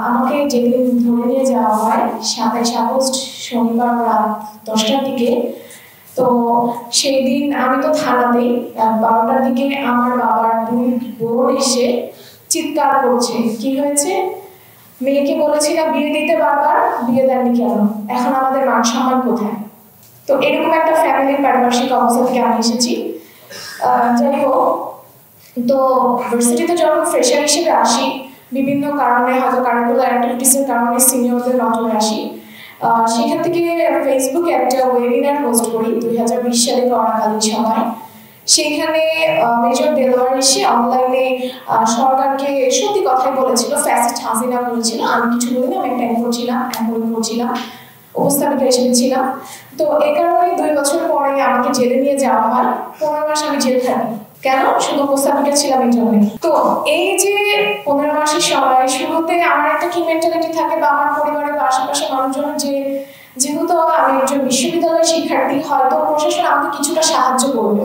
আমাকে যেদিন ধরে নিয়ে যাওয়া হয় 27 আগস্ট শনিবার রাত 10টার দিকে। তো সেই দিন আমি তো থানাতেই, 12টার দিকে আমার বাবার দুই বোন এসে চিৎকার করছে, কি হয়েছে, মেয়েকে বলেছিলাম বিয়ে দিতে, বারবার বিয়ে দেননি কেন, এখন আমাদের মান সম্মান কোথায়। তো এরকম একটা ফ্যামিলির পারিপার্শ্বিক অবস্থা থেকে আমি এসেছি। যাই হোক, তো ভার্সিটিতে যখন ফ্রেশার হিসেবে আসি, বিভিন্ন কারণে হয়তো কারিকুলার অ্যাক্টিভিটিসের কারণে সিনিয়রদের নজরে আসি, সেখান থেকে ফেসবুকে একটা ওয়েবিনার হোস্ট করি 2020 সালে করোনাকালীন সময়। সেখানে মেজর দেলোয়ার এসে অনলাইনে সরকারকে সত্যি কথাই বলেছিল, ফ্যাসিস্ট হাসিনা বলেছিল, আমি কিছু বলিনি, আমি একটা করছিলাম, উপস্থাপিকা হিসেবে ছিলাম। তো এই কারণে 2 বছর পরে আমাকে জেলে নিয়ে যাওয়া হয়, 15 মাস আমি জেল থাকি। কেন? শুধু উপস্থাপিকা ছিলাম এই জন্য। তো এই যে 15 মাসের সময় শুরুতে আমার একটা কি মেন্টালিটি থাকে, বা আমার পরিবারের বা আশেপাশে মানুষজন, যেহেতু আমি একজন বিশ্ববিদ্যালয়ের শিক্ষার্থী, হয়তো প্রশাসন আমাকে কিছুটা সাহায্য করবে।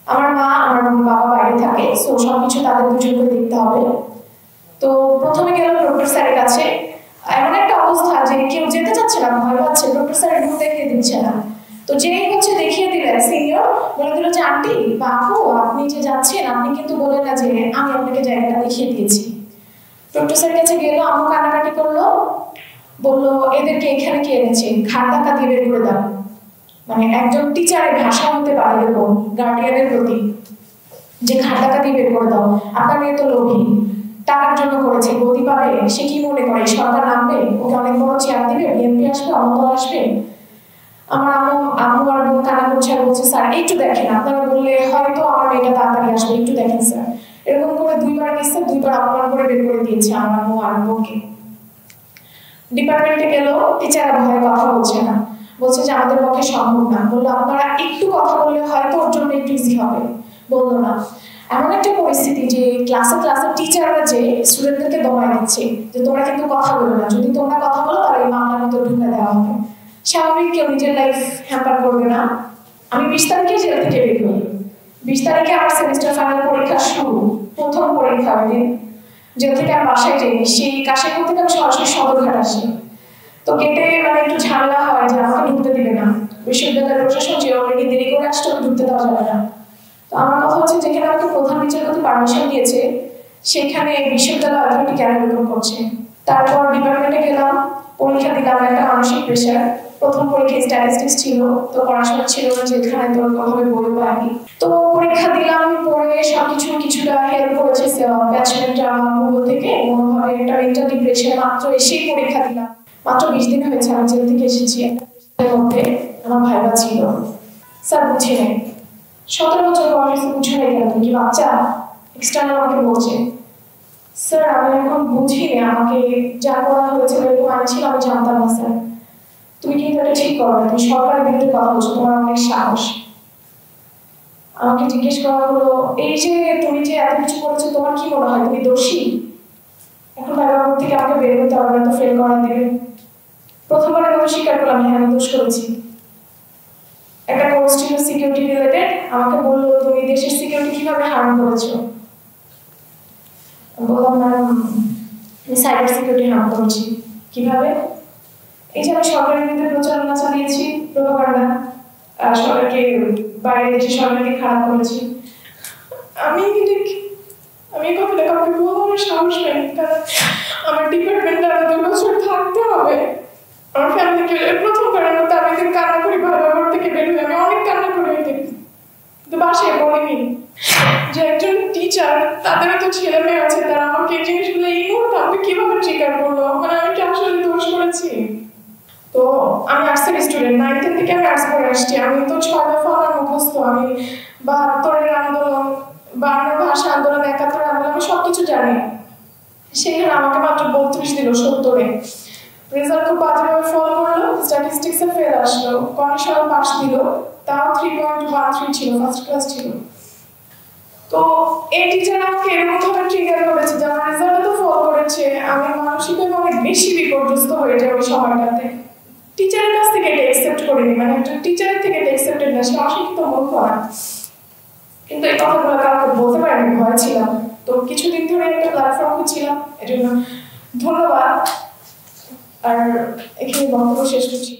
আমার মা আমার বাবা বাইরে থাকে, সো সবকিছু তাদের দুজনকে দেখতে হবে। তো প্রথমে গেল ডক্টর স্যারের কাছে। এমন একটা অবস্থা যে কেউ যেতে চাচ্ছে না, ভয় পাচ্ছে, ডক্টর স্যারের রুম দেখিয়ে দিচ্ছে না। তো যেই হচ্ছে দেখিয়ে দিলেন সিনিয়র, বলে দিল যে আন্টি বা আপু, আপনি যে যাচ্ছেন, আপনি কিন্তু বলেন না যে আমি আপনাকে জায়গাটা দেখিয়ে দিয়েছি। ডক্টর স্যারের কাছে গেল, আম্মু কান্নাকাটি করলো, বললো এদেরকে এখানে কে এনেছে, ঘাট ধাক্কা দিয়ে বের করে দাও। মানে একজন টিচারের ভাষা হতে পারে এরকম গার্ডিয়ানের প্রতি, যে ঘাট ধাক্কা দিয়ে বের করে দাও, আপনার মেয়ে তো লোভী, টাকার জন্য করেছে, গদি পাবে, সে কি মনে করে সরকার নামবে, ওকে অনেক বড় চেয়ার দিবে, বিএনপি আসবে, অমল আসবে। আমার আম্মু আর বোন কান্না করছে আর বলছে, স্যার একটু দেখেন, আপনারা বললে হয়তো আমার মেয়েটা তাড়াতাড়ি আসবে, একটু দেখেন স্যার। এরকম করে 2বার গেছে, 2বার অপমান করে বের করে দিয়েছে আমার আম্মু আর বোনকে। ডিপার্টমেন্টে গেল, টিচাররা ভয়ে কথা বলছে না, বলছে যে আমাদের পক্ষে সম্ভব না। বললো আপনারা একটু কথা বললে হয়তো ওর জন্য একটু ইজি হবে, বললো না। এমন একটা পরিস্থিতি যে ক্লাসে টিচাররা যে স্টুডেন্টদেরকে দমায় দিচ্ছে যে তোমরা কিন্তু কথা বলো না, যদি তোমরা কথা বলো তাহলে এই মামলার মতো ঢুকে দেওয়া হবে। স্বাভাবিক কেউ নিজের লাইফ হ্যাম্পার করবে না। আমি 20 তারিখে জেল থেকে বের হই। 20 তারিখে আমার সেমিস্টার ফাইনাল পরীক্ষা শুরু, প্রথম পরীক্ষা ওই দিন। জেল থেকে আমি বাসায় যাই, সেই কাশিপুর থেকে আমি সরাসরি সদরঘাট আসি। তো গেটে মানে একটু ঝামেলা হয় যে আমাকে ঢুকতে দিবে না, বিশ্ববিদ্যালয়ের প্রশাসন যে অলরেডি দেরি করে আসছে, ওকে ঢুকতে দেওয়া যাবে না। তো আমার কথা হচ্ছে, যেখানে আমাকে প্রধান বিচারপতি পারমিশন দিয়েছে, সেখানে বিশ্ববিদ্যালয় অথরিটি কেন এরকম করছে। তারপর ডিপার্টমেন্টে গেলাম, পরীক্ষা দিলাম, একটা মানসিক প্রেশার। প্রথম পরীক্ষায় স্ট্যাটিস্টিক্স ছিল, তো পড়াশোনা ছিল না, যেখানে তোর কোনোভাবে বলবো আমি। তো পরীক্ষা দিলাম, পরে সবকিছু কিছুটা হেল্প করেছে ব্যাচমেন্টটা আমার গুগল থেকে, কোনোভাবে একটা মেন্টাল ডিপ্রেশন, মাত্র এসেই পরীক্ষা দিলাম। মাত্র 20 দিন হয়েছে আমি জেল থেকে এসেছি। এর মধ্যে আমার ভাইবা ছিল, স্যার বুঝি নাই, 17 বছর বয়সে বুঝে নাই কেন, তুমি কি বাচ্চা? এক্সটার্নাল আমাকে বলছে, স্যার আমি এখন বুঝি, আমাকে যা করা হয়েছে এরকম আমি ছিল, আমি জানতাম না স্যার। তুমি কিন্তু এটা ঠিক করো না, তুমি সরকারের বিরুদ্ধে কথা বলছো, তোমার অনেক সাহস। আমাকে জিজ্ঞেস করা হলো, এই যে তুমি যে এত কিছু করেছো, তোমার কি মনে হয় তুমি দোষী? এখন ভাইবার থেকে আমাকে বের হতে হবে, তো ফেল করা দেবে। প্রথমবার আমি স্বীকার করলাম, হ্যাঁ আমি দোষ করেছি। একটা কোর্স ছিল সিকিউরিটি রিলেটেড, আমাকে বললো তুমি দেশের সিকিউরিটি কিভাবে হার্ম করেছো। বললাম ম্যাডাম আমি সাইবার সিকিউরিটি হার্ম করেছি। কিভাবে? এই যে আমি সরকারের বিরুদ্ধে প্রচারণা চালিয়েছি, প্রোপাগান্ডা, সরকারকে বাইরে দেশে সরকারকে খারাপ করেছি। আমি কথাটা কাউকে বলার সাহস নেই, কারণ আমার ডিপার্টমেন্টে আরো 2 বছর থাকতে হবে। আমার ফ্যামিলিকে প্রথমবারের মতো আমি একদিন কান্না করি, ঘর থেকে বের হয়ে আমি অনেক কান্না করি ওই দিন, কিন্তু বাসায় বলিনি যে একজন টিচার, তাদেরও তো ছেলে মেয়ে আছে, তারা আমাকে এই জিনিসগুলো এই মুহূর্তে আমাকে কিভাবে ট্রিগার করলো, মানে আমি কি আসলে দোষ করেছি? তো আমি আর্টসের স্টুডেন্ট, 9th থেকে আমি আর্টস পড়ে আসছি। আমি তো 6 দফা আমার মুখস্থ, আমি 72-এর আন্দোলন, 52 ভাষা আন্দোলন, 71-এর আন্দোলন, আমি সবকিছু জানি। সেখানে আমাকে মাত্র 32 দিল 70-এ। রেজাল্ট খুব বাজেভাবে ফল করলো, স্ট্যাটিস্টিক্সে ফেল আসলো, কন্ডিশনাল পাস দিল, তাও 3.13 ছিল, ফার্স্ট ক্লাস ছিল। তো এই টিচার আমাকে এরকমভাবে ট্রিগার করেছে যে আমার রেজাল্টে তো ফল করেছে, আমি মানসিকভাবে অনেক বেশি বিপর্যস্ত হয়ে যাই ওই সময়টাতে। টিচারের কাছ থেকে এটা অ্যাকসেপ্ট করিনি, মানে একটা টিচারের থেকে এটা অ্যাকসেপ্টেড না, সে অশিক্ষিত মূর্খ না। কিন্তু এই কথাগুলো কাউকে বলতে পারিনি, ভয় ছিলাম। তো কিছুদিন ধরে একটা প্ল্যাটফর্ম খুঁজছিলাম, এজন্য ধন্যবাদ। আর এখানে বক্তব্য শেষ করছি।